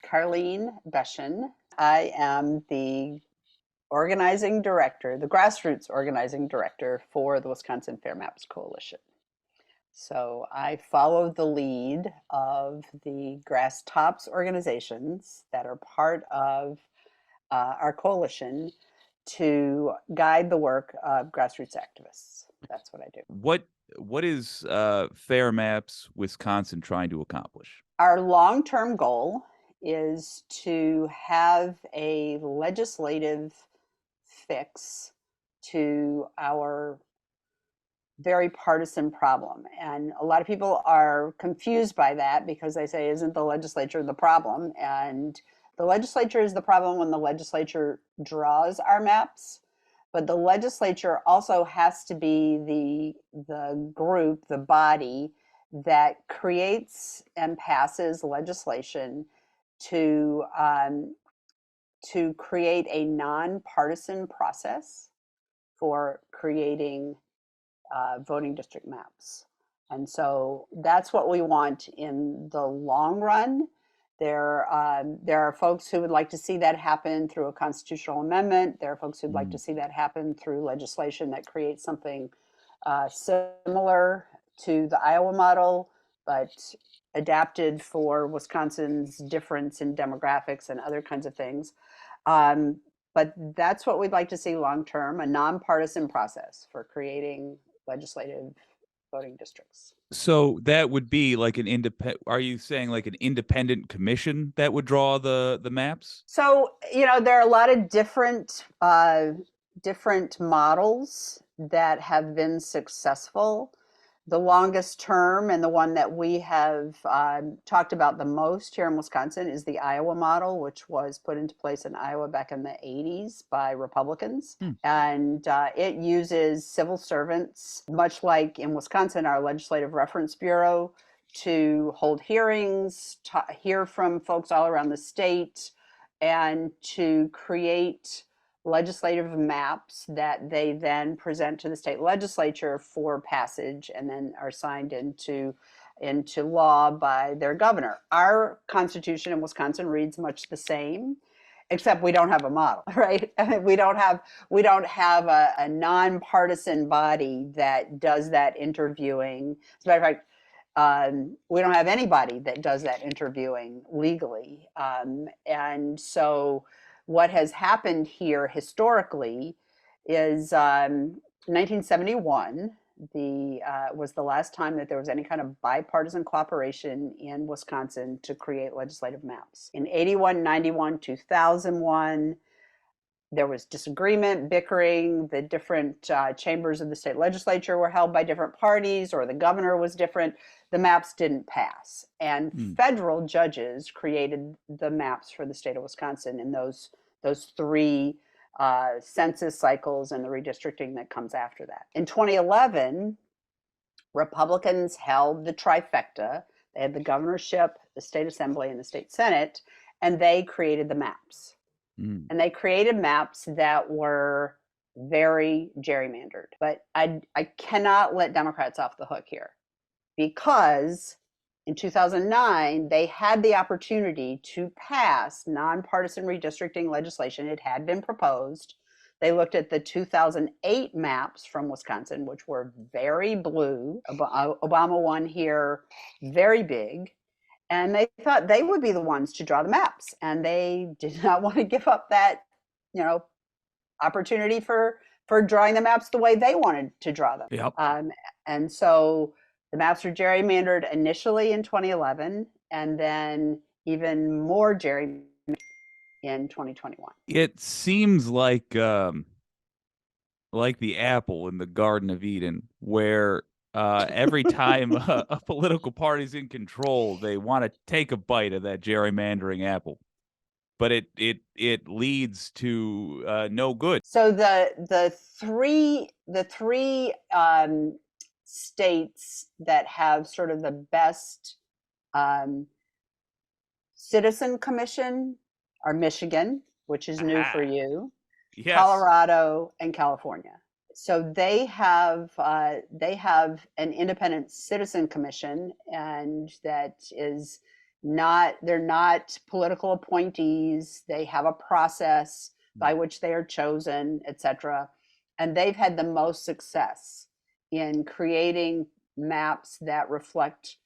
Carlene Beshen. I am the organizing director, the grassroots organizing director for the Wisconsin Fair Maps Coalition. So I follow the lead of the grass tops organizations that are part of our coalition to guide the work of grassroots activists. That's what I do. What is Fair Maps Wisconsin trying to accomplish? Our long-term goal is to have a legislative fix to our very partisan problem. And a lot of people are confused by that because they say, isn't the legislature the problem? And the legislature is the problem when the legislature draws our maps. But the legislature also has to be the group, the body that creates and passes legislation to create a nonpartisan process for creating voting district maps. And so that's what we want in the long run. There are folks who would like to see that happen through a constitutional amendment. There are folks who'd like to see that happen through legislation that creates something similar to the Iowa model, but adapted for Wisconsin's difference in demographics and other kinds of things. But that's what we'd like to see long term, a nonpartisan process for creating legislative voting districts. So that would be like an independent. Are you saying like an independent commission that would draw the maps? So there are a lot of different models that have been successful. The longest term and the one that we have talked about the most here in Wisconsin is the Iowa model, which was put into place in Iowa back in the 80s by Republicans. And it uses civil servants, much like in Wisconsin, our Legislative Reference Bureau, to hold hearings, to hear from folks all around the state, and to create legislative maps that they then present to the state legislature for passage and then are signed into law by their governor. Our constitution in Wisconsin reads much the same, except we don't have a model, right? I mean, we don't have a nonpartisan body that does that interviewing. As a matter of fact, we don't have anybody that does that interviewing legally. And so what has happened here historically is 1971 was the last time that there was any kind of bipartisan cooperation in Wisconsin to create legislative maps. In 81, 91, 2001, there was disagreement, bickering. The different chambers of the state legislature were held by different parties, or the governor was different. The maps didn't pass. And federal judges created the maps for the state of Wisconsin in those three census cycles and the redistricting that comes after that. In 2011, Republicans held the trifecta. They had the governorship, the state assembly, and the state senate, and they created the maps. And they created maps that were very gerrymandered. But I cannot let Democrats off the hook here, because in 2009, they had the opportunity to pass nonpartisan redistricting legislation. It had been proposed. They looked at the 2008 maps from Wisconsin, which were very blue. Obama won here very big. And they thought they would be the ones to draw the maps. And they did not want to give up that, opportunity for drawing the maps the way they wanted to draw them. Yep. And so the maps were gerrymandered initially in 2011, and then even more gerrymandered in 2021. It seems like the apple in the Garden of Eden, where every time a political party's in control, they want to take a bite of that gerrymandering apple, but it leads to no good. So the three states that have sort of the best citizen commission are Michigan, which is new for you, Yes. Colorado, and California. So they have an independent citizen commission, and that is They're not political appointees. They have a process by which they are chosen, etc. And they've had the most success in creating maps that reflect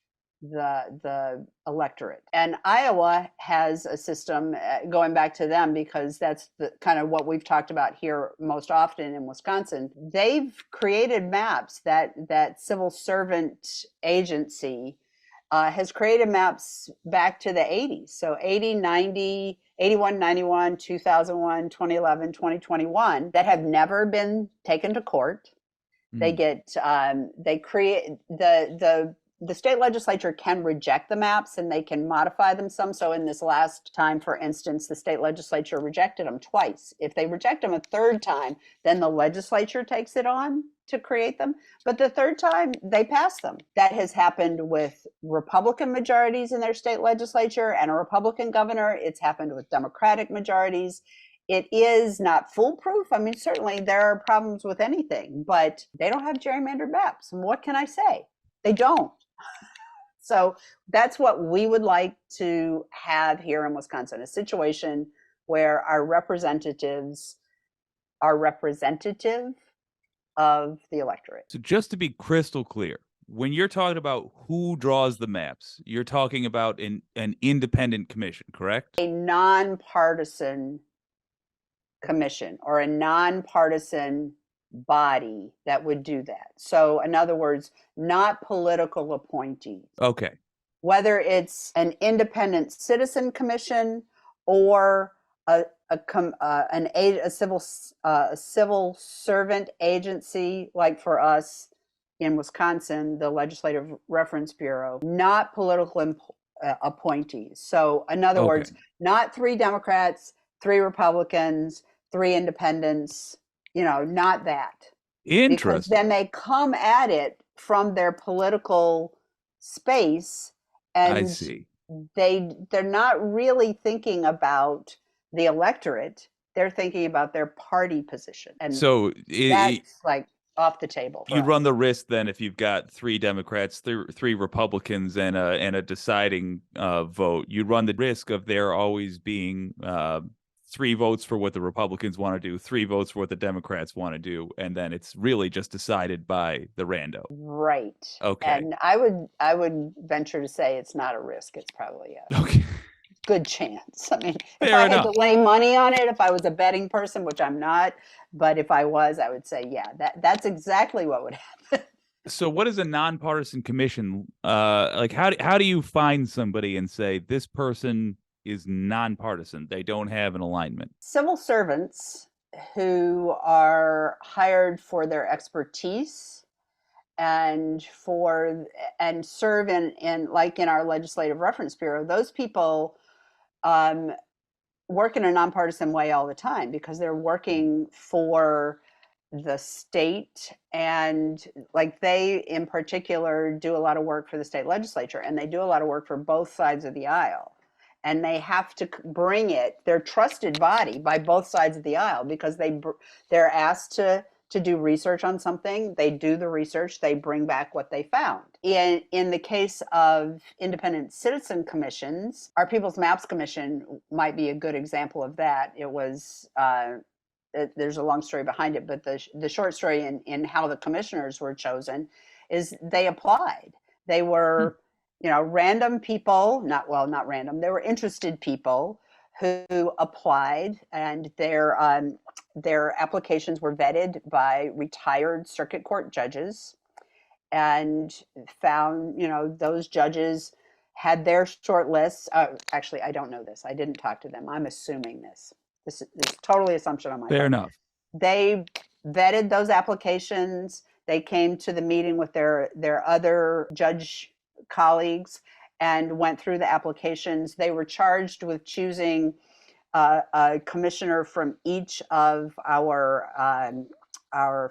the electorate. And Iowa has a system, going back to them because that's the kind of what we've talked about here most often in Wisconsin. They've created maps that civil servant agency has created maps back to the 80s. So 80, 90, 81, 91, 2001, 2011, 2021 that have never been taken to court. They get, they create, the state legislature can reject the maps and they can modify them some. So in this last time, for instance, the state legislature rejected them twice. If they reject them a third time, then the legislature takes it on to create them. But the third time, they pass them. That has happened with Republican majorities in their state legislature and a Republican governor. It's happened with Democratic majorities. It is not foolproof. I mean, certainly there are problems with anything, but they don't have gerrymandered maps. And what can I say? They don't. So that's what we would like to have here in Wisconsin, a situation where our representatives are representative of the electorate. So just to be crystal clear, when you're talking about who draws the maps, you're talking about an independent commission, correct? A nonpartisan commission or a nonpartisan body that would do that. So in other words, not political appointees. Okay. Whether it's an independent citizen commission or a civil servant agency, like for us in Wisconsin, the Legislative Reference Bureau, not political appointees. So in other words, not 3 Democrats, 3 Republicans, 3 independents, not that. Interesting. Because then they come at it from their political space, and I see. They're not really thinking about the electorate. They're thinking about their party position, and so that's like off the table. You run the risk then if you've got 3 Democrats, 3 Republicans, and a deciding vote. You run the risk of there always being 3 votes for what the Republicans want to do, 3 votes for what the Democrats want to do, and then it's really just decided by the rando. Right. Okay. And I would venture to say it's not a risk. It's probably a good chance. I mean, if I had to lay money on it, if I was a betting person, which I'm not, but if I was, I would say, yeah, that's exactly what would happen. So what is a nonpartisan commission? Like how do you find somebody and say this person is nonpartisan? They don't have an alignment. Civil servants who are hired for their expertise and serve in like in our Legislative Reference Bureau, those people work in a nonpartisan way all the time because they're working for the state, and like they in particular do a lot of work for the state legislature, and they do a lot of work for both sides of the aisle, and they have to bring it, their trusted body by both sides of the aisle, because they're asked to do research on something. They do the research, they bring back what they found. In the case of independent citizen commissions, our People's Maps Commission might be a good example of that. It was there's a long story behind it, but the short story in how the commissioners were chosen is they applied. They were random people, not random, they were interested people who applied, and their applications were vetted by retired circuit court judges, and found, those judges had their short lists. Actually, I don't know this. I didn't talk to them. I'm assuming this. This is totally assumption on my part. Fair enough. They vetted those applications. They came to the meeting with their other judge colleagues and went through the applications. They were charged with choosing a commissioner from each of our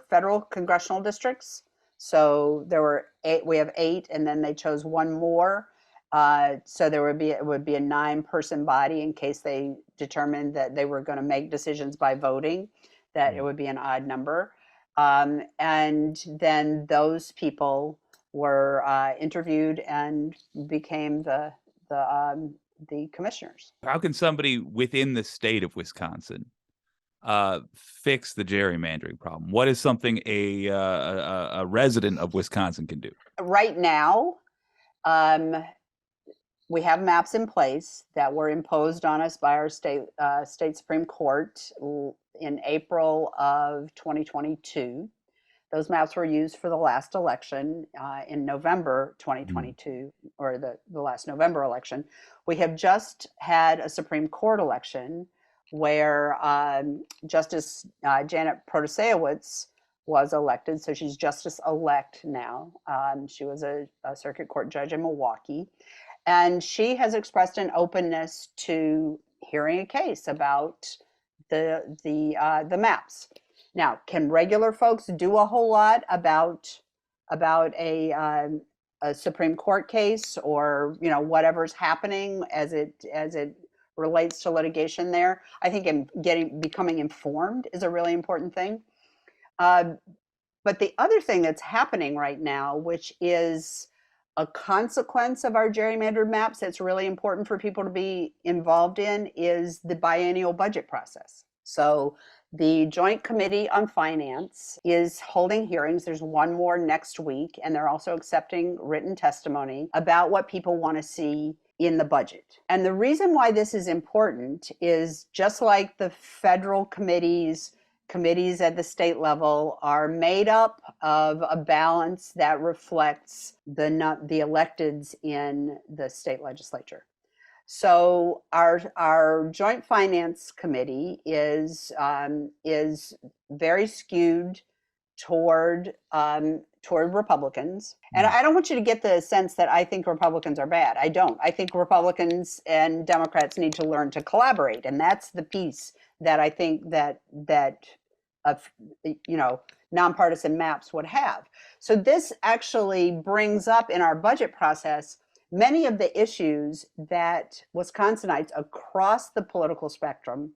federal congressional districts. So there were 8. We have 8, and then they chose 1 more. So it would be a 9-person body in case they determined that they were going to make decisions by voting, that it would be an odd number. And then those people were interviewed and became the the commissioners. How can somebody within the state of Wisconsin fix the gerrymandering problem? What is something a resident of Wisconsin can do? Right now, we have maps in place that were imposed on us by our state Supreme Court in April of 2022. Those maps were used for the last election in November 2022, or the last November election. We have just had a Supreme Court election where Justice Janet Protasiewicz was elected. So she's Justice-elect now. She was a circuit court judge in Milwaukee. And she has expressed an openness to hearing a case about the maps. Now, can regular folks do a whole lot about a Supreme Court case, or whatever's happening as it relates to litigation there? I think becoming informed is a really important thing. But the other thing that's happening right now, which is a consequence of our gerrymandered maps that's really important for people to be involved in, is the biennial budget process. So the Joint Committee on Finance is holding hearings. There's one more next week, and they're also accepting written testimony about what people want to see in the budget. And the reason why this is important is, just like the federal committees at the state level are made up of a balance that reflects the electeds in the state legislature. So our Joint Finance Committee is very skewed toward Republicans. And I don't want you to get the sense that I think Republicans are bad. I don't. I think Republicans and Democrats need to learn to collaborate, and that's the piece that I think that nonpartisan maps would have. So this actually brings up in our budget process many of the issues that Wisconsinites across the political spectrum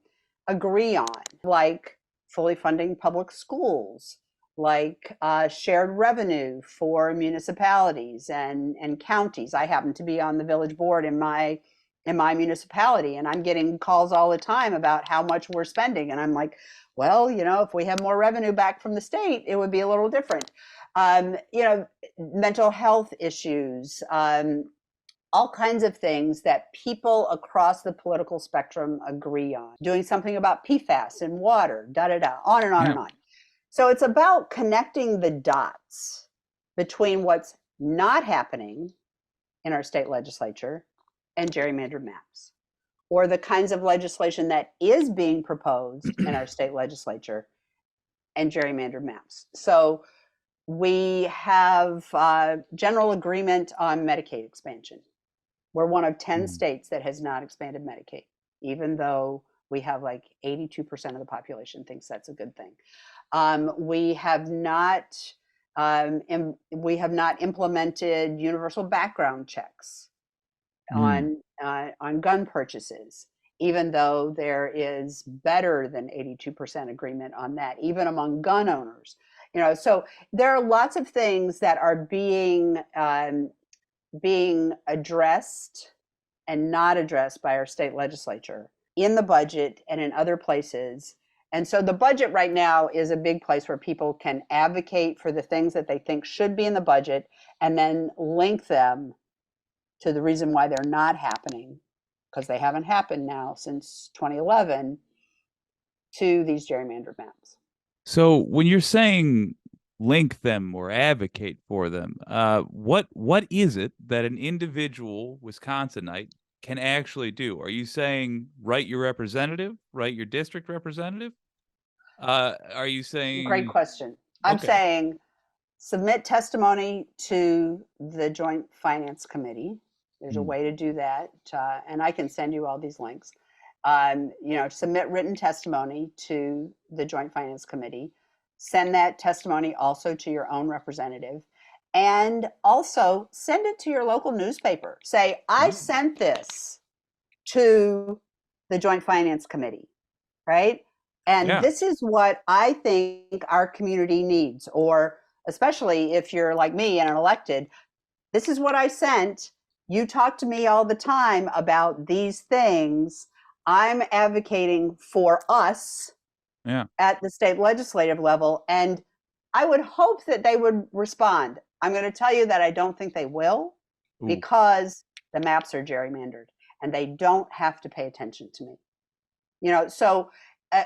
agree on, like fully funding public schools, like shared revenue for municipalities and counties. I happen to be on the village board in my municipality, and I'm getting calls all the time about how much we're spending. And I'm like, well, if we have more revenue back from the state, it would be a little different. Mental health issues, all kinds of things that people across the political spectrum agree on. Doing something about PFAS and water, on and on and on. So it's about connecting the dots between what's not happening in our state legislature and gerrymandered maps, or the kinds of legislation that is being proposed in our state legislature and gerrymandered maps. So we have general agreement on Medicaid expansion. We're one of 10 states that has not expanded Medicaid, even though we have like 82% of the population thinks that's a good thing. We have not implemented universal background checks on gun purchases, even though there is better than 82% agreement on that, even among gun owners. So there are lots of things that are being addressed and not addressed by our state legislature in the budget and in other places. And so the budget right now is a big place where people can advocate for the things that they think should be in the budget, and then link them to the reason why they're not happening, because they haven't happened now since 2011, to these gerrymandered maps. So when you're saying link them or advocate for them, what is it that an individual Wisconsinite can actually do? Are you saying write your representative, write your district representative? Are you saying... Great question. I'm saying submit testimony to the Joint Finance Committee. There's a way to do that, and I can send you all these links. Submit written testimony to the Joint Finance Committee. Send that testimony also to your own representative, and also send it to your local newspaper. Say, I sent this to the Joint Finance Committee, right? And this is what I think our community needs. Or especially if you're like me and an elected, this is what I sent. You talk to me all the time about these things. I'm advocating for us Yeah. at the state legislative level, and I would hope that they would respond. I'm going to tell you that I don't think they will, Ooh. because the maps are gerrymandered and they don't have to pay attention to me. So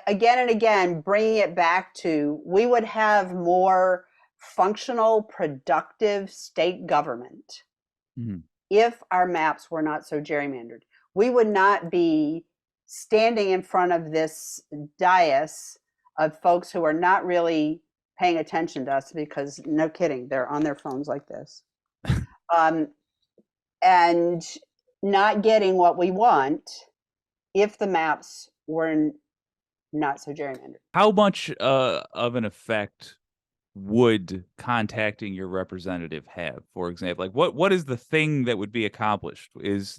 again and again, bringing it back to, we would have more functional, productive state government Mhm. if our maps were not so gerrymandered. We would not be standing in front of this dais of folks who are not really paying attention to us, because, no kidding, they're on their phones like this, and not getting what we want if the maps were not so gerrymandered. How much of an effect would contacting your representative have? For example, like what is the thing that would be accomplished?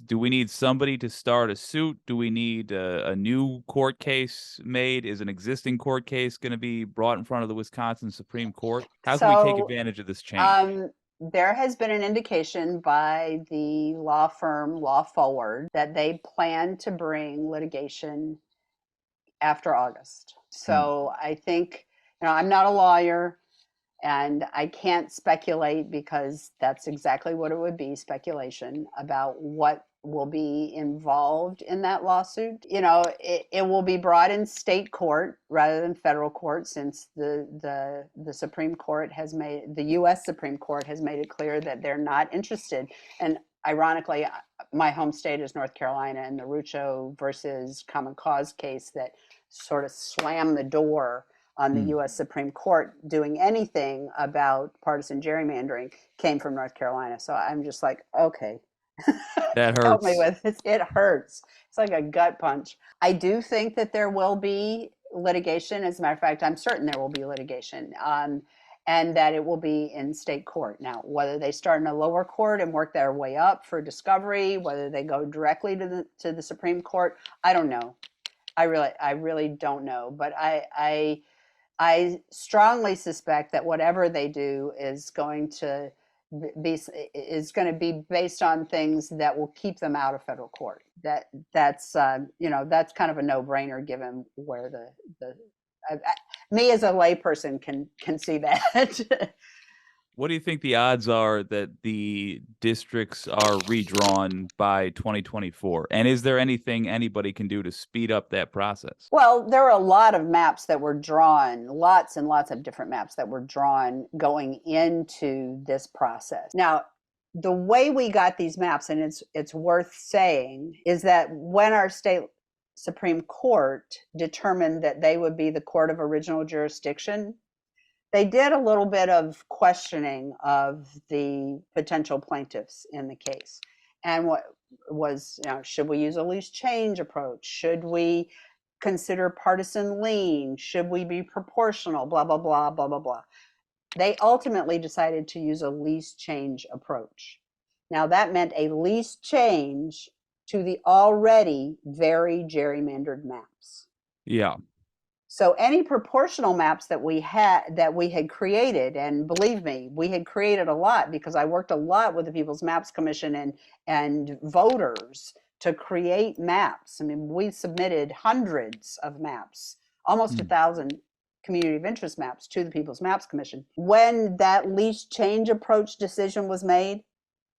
Do we need somebody to start a suit? Do we need a new court case made? Is an existing court case going to be brought in front of the Wisconsin Supreme Court? How can we take So advantage of this change? there has been an indication by the law firm Law Forward that they plan to bring litigation after August. Hmm. So I think, I'm not a lawyer and I can't speculate, because that's exactly what it would be, speculation about what will be involved in that lawsuit. It will be brought in state court rather than federal court, since the Supreme Court has made, the U.S. Supreme Court has made it clear that they're not interested. And ironically, my home state is North Carolina, and the Rucho versus Common Cause case that sort of slammed the door on the Hmm. U.S. Supreme Court doing anything about partisan gerrymandering came from North Carolina. So I'm just like, okay, That help me hurts. with this. It hurts. It's like a gut punch. I do think that there will be litigation. As a matter of fact, I'm certain there will be litigation. And that it will be in state court. Now, whether they start in a lower court and work their way up for discovery, whether they go directly to the Supreme Court, I don't know. I really don't know. But I strongly suspect that whatever they do is going to be based on things that will keep them out of federal court. That's that's kind of a no-brainer, given where the me as a layperson can see that. What do you think the odds are that the districts are redrawn by 2024? And is there anything anybody can do to speed up that process? Well, there are a lot of maps that were drawn, lots and lots of different maps that were drawn going into this process. Now, the way we got these maps, and it's worth saying, is that when our state Supreme Court determined that they would be the court of original jurisdiction, they did a little bit of questioning of the potential plaintiffs in the case. And what was, should we use a loose change approach? Should we consider partisan lien? Should we be proportional? Blah, blah, blah, blah, blah, blah. They ultimately decided to use a least change approach. Now, that meant a least change to the already very gerrymandered maps. Yeah. So any proportional maps that we had created, and believe me, we had created a lot, because I worked a lot with the People's Maps Commission and voters to create maps. I mean, we submitted hundreds of maps, almost 1,000 community of interest maps to the People's Maps Commission. When that least change approach decision was made,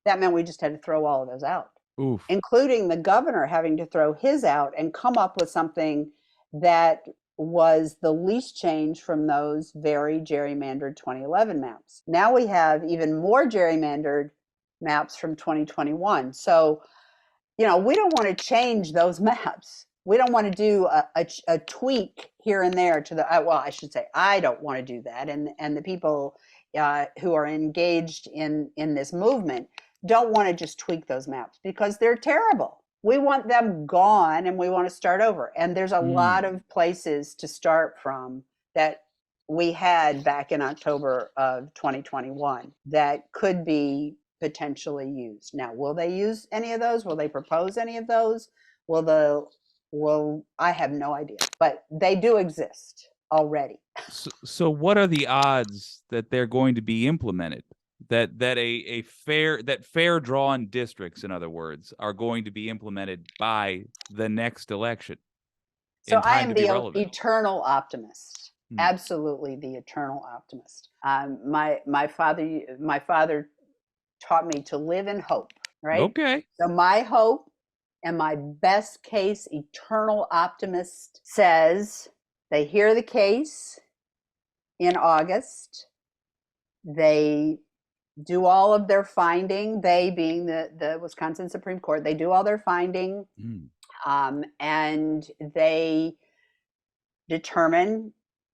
that meant we just had to throw all of those out. Oof. Including the governor having to throw his out and come up with something that was the least change from those very gerrymandered 2011 maps. Now we have even more gerrymandered maps from 2021. So, we don't want to change those maps. We don't want to do a tweak here and there to the, well, I should say, I don't want to do that. And the people who are engaged in this movement don't want to just tweak those maps, because they're terrible. We want them gone and we want to start over. And there's a lot of places to start from that we had back in October of 2021 that could be potentially used. Now, will they use any of those? Will they propose any of those? I have no idea, but they do exist already. So what are the odds that they're going to be implemented? that fair drawn districts, in other words, are going to be implemented by the next election So in I time am to be the relevant. eternal optimist. Hmm. Absolutely, the eternal optimist. My father taught me to live in hope. Right. Okay. So my hope and my best case eternal optimist says they hear the case in August. They do all of their finding. They being the Wisconsin Supreme Court. They do all their finding, Hmm. and they determine,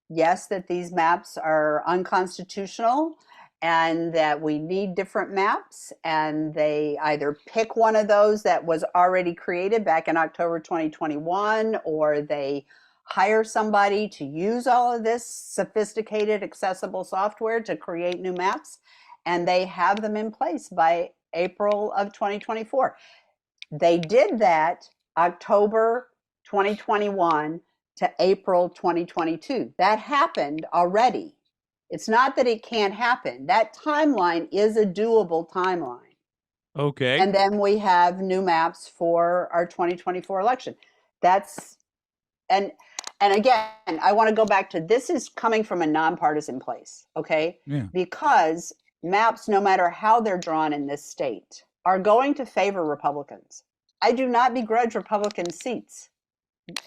yes, that these maps are unconstitutional and that we need different maps. And they either pick one of those that was already created back in October 2021, or they hire somebody to use all of this sophisticated, accessible software to create new maps. And they have them in place by April of 2024. They did that October 2021 to April 2022. That happened already. It's not that it can't happen. That timeline is a doable timeline. Okay. And then we have new maps for our 2024 election. That's and and again, I want to go back to, this is coming from a nonpartisan place, okay? Yeah. Because maps, no matter how they're drawn in this state, are going to favor Republicans. I do not begrudge Republican seats.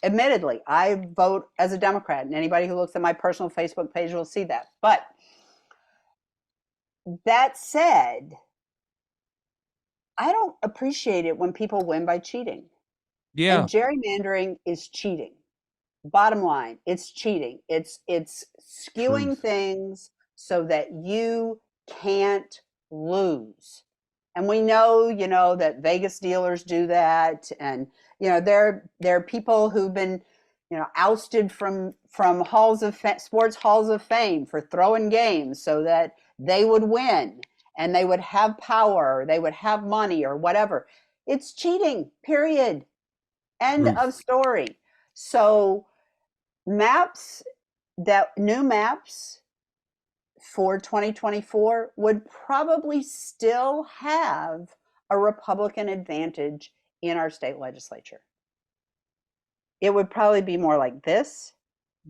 Admittedly, I vote as a Democrat, and anybody who looks at my personal Facebook page will see that. But that said, I don't appreciate it when people win by cheating. Yeah. And gerrymandering is cheating. Bottom line, it's cheating. It's skewing Truth. things so that you can't lose. And we know, that Vegas dealers do that, and there are people who've been, ousted from sports halls of fame for throwing games so that they would win and they would have power, or they would have money or whatever. It's cheating. Period. End of Truth. story. So maps new maps for 2024 would probably still have a Republican advantage in our state legislature. It would probably be more like this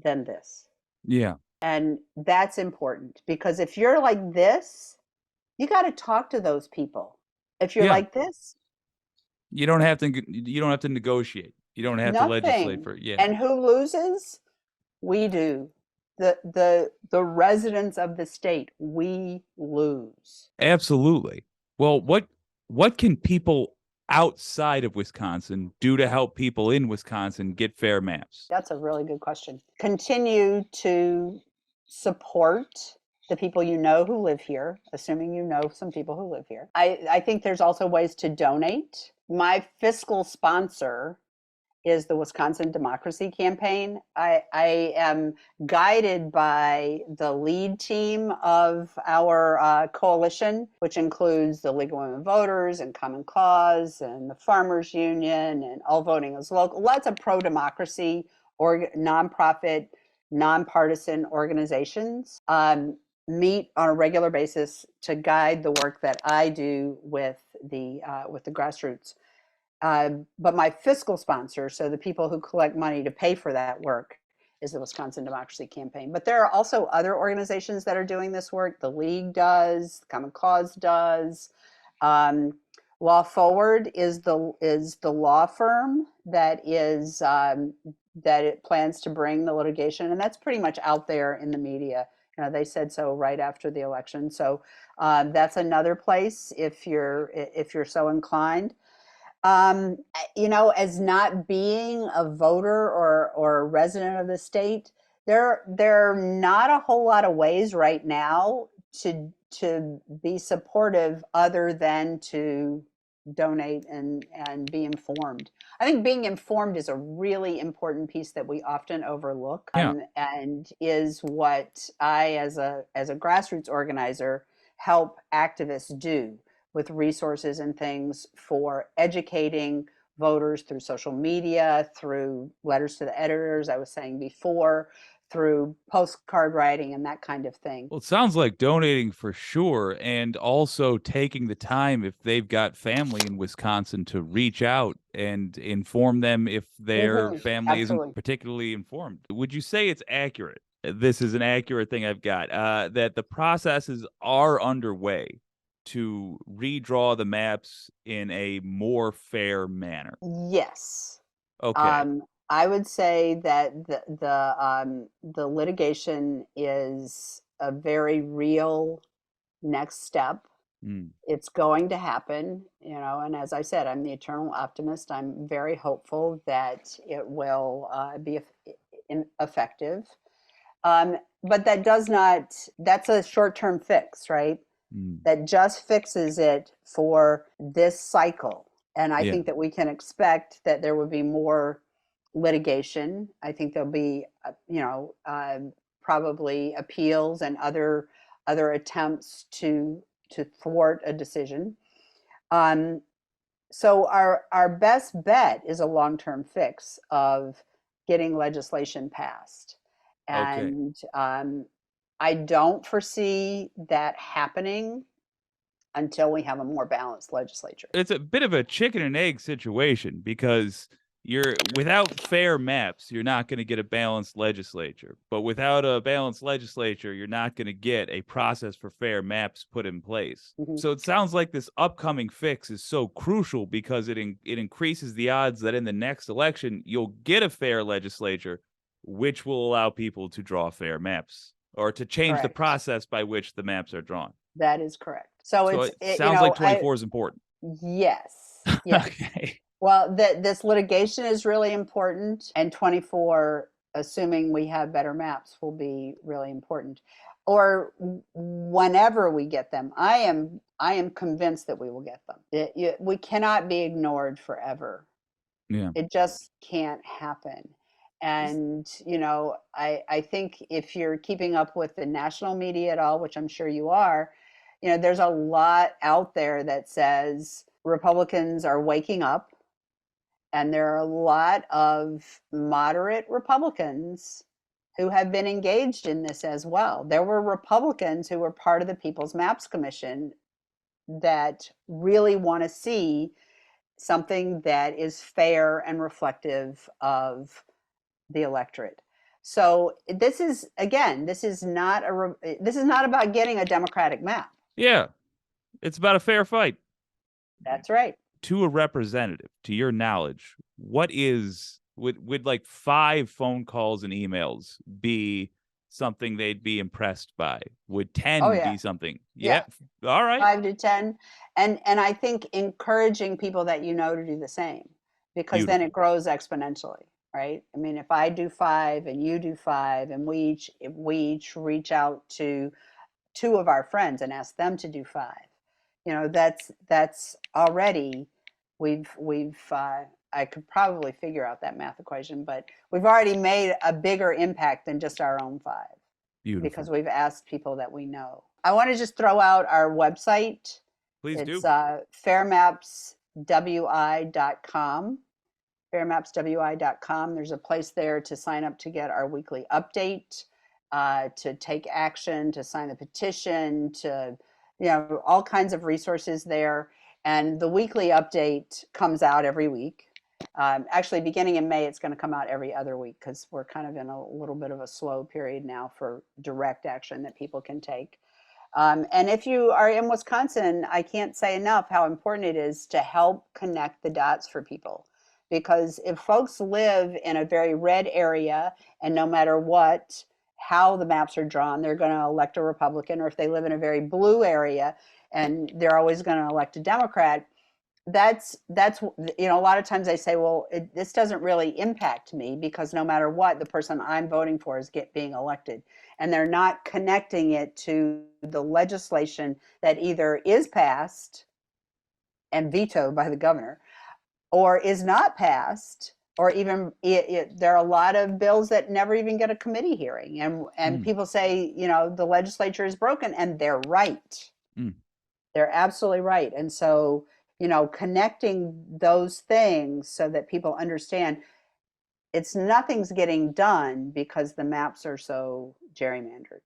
than this. Yeah. And that's important, because if you're like this, you got to talk to those people. If you're Yeah. like this, You don't have to. You don't have to negotiate. You don't have to legislate nothing. for. Yeah. And who loses? We do. The residents of the state, we lose. Absolutely. Well, what can people outside of Wisconsin do to help people in Wisconsin get fair maps? That's a really good question. Continue to support the people who live here, assuming you know some people who live here. I think there's also ways to donate. My fiscal sponsor is the Wisconsin Democracy Campaign. I am guided by the lead team of our coalition, which includes the League of Women Voters and Common Cause and the Farmers Union and All Voting is Local. Lots of pro-democracy or nonprofit, nonpartisan organizations meet on a regular basis to guide the work that I do with the grassroots. But my fiscal sponsor, so the people who collect money to pay for that work, is the Wisconsin Democracy Campaign. But there are also other organizations that are doing this work. The League does, Common Cause does. Law Forward is the law firm that it plans to bring the litigation, and that's pretty much out there in the media. They said so right after the election. So that's another place if you're so inclined. As not being a voter or a resident of the state, there are not a whole lot of ways right now to be supportive other than to donate and be informed. I think being informed is a really important piece that we often overlook, Yeah. and is what I, as a grassroots organizer, help activists do with resources and things for educating voters through social media, through letters to the editors, I was saying before, through postcard writing and that kind of thing. Well, it sounds like donating for sure, and also taking the time if they've got family in Wisconsin to reach out and inform them if their family isn't Absolutely. particularly informed. Would you say it's accurate? This is an accurate thing I've got, that the processes are underway to redraw the maps in a more fair manner. Yes. Okay. I would say that the litigation is a very real next step. Mm, It's going to happen, and as I said, I'm the eternal optimist. I'm very hopeful that it will be effective. But that does not, that's a short term fix, right? mm. That just fixes it for this cycle. And I Yeah. think that we can expect that there will be more litigation. I think there'll be, probably appeals and other attempts to thwart a decision. Um, so our best bet is a long term fix of getting legislation passed, Okay. and I don't foresee that happening until we have a more balanced legislature. It's a bit of a chicken and egg situation because you're without fair maps, you're not going to get a balanced legislature. But without a balanced legislature, you're not going to get a process for fair maps put in place. Mhm. So it sounds like this upcoming fix is so crucial because it increases the odds that in the next election you'll get a fair legislature, which will allow people to draw fair maps or to change the Correct. process by which the maps are drawn. That is correct. So So it's it sounds like 24 is important. yes, yes. Okay. Well, this litigation is really important, and 24, assuming we have better maps, will be really important. Or whenever we get them, I am convinced that we will get them. We cannot be ignored forever. Yeah. It just can't happen. And I think if you're keeping up with the national media at all, which I'm sure you are, there's a lot out there that says Republicans are waking up, and there are a lot of moderate Republicans who have been engaged in this as well. There were Republicans who were part of the People's Maps Commission that really want to see something that is fair and reflective of the electorate. So this is not about getting a Democratic map. Yeah. It's about a fair fight. That's right. To a representative, to your knowledge, what is would like 5 phone calls and emails be something they'd be impressed by? Would Oh 10 yeah, be something? yeah. Yeah. All right. 5 to 10, and I think encouraging people that to do the same, because then Beautiful. it grows exponentially, right? I mean, if I do 5 and you do 5, and we each reach out to 2 of our friends and ask them to do 5, that's already we've I could probably figure out that math equation, but we've already made a bigger impact than just our own 5, because Beautiful. we've asked people that we know. I want to just throw out our website. Please It's do. fairmapswi.com. Fairmapswi.com. There's a place there to sign up to get our weekly update, to take action, to sign the petition, to, all kinds of resources there. And the weekly update comes out every week. Actually, beginning in May, it's going to come out every other week, because we're kind of in a little bit of a slow period now for direct action that people can take. And if you are in Wisconsin, I can't say enough how important it is to help connect the dots for people. Because if folks live in a very red area, and no matter how the maps are drawn, they're going to elect a Republican, or if they live in a very blue area and they're always going to elect a Democrat, that's a lot of times they say, well, this doesn't really impact me, because no matter what, the person I'm voting for is being elected, and they're not connecting it to the legislation that either is passed and vetoed by the governor, or is not passed, or even there are a lot of bills that never even get a committee hearing, and Mm, people say, the legislature is broken, and they're right. mm. They're absolutely right. And so, connecting those things so that people understand, it's nothing's getting done because the maps are so gerrymandered.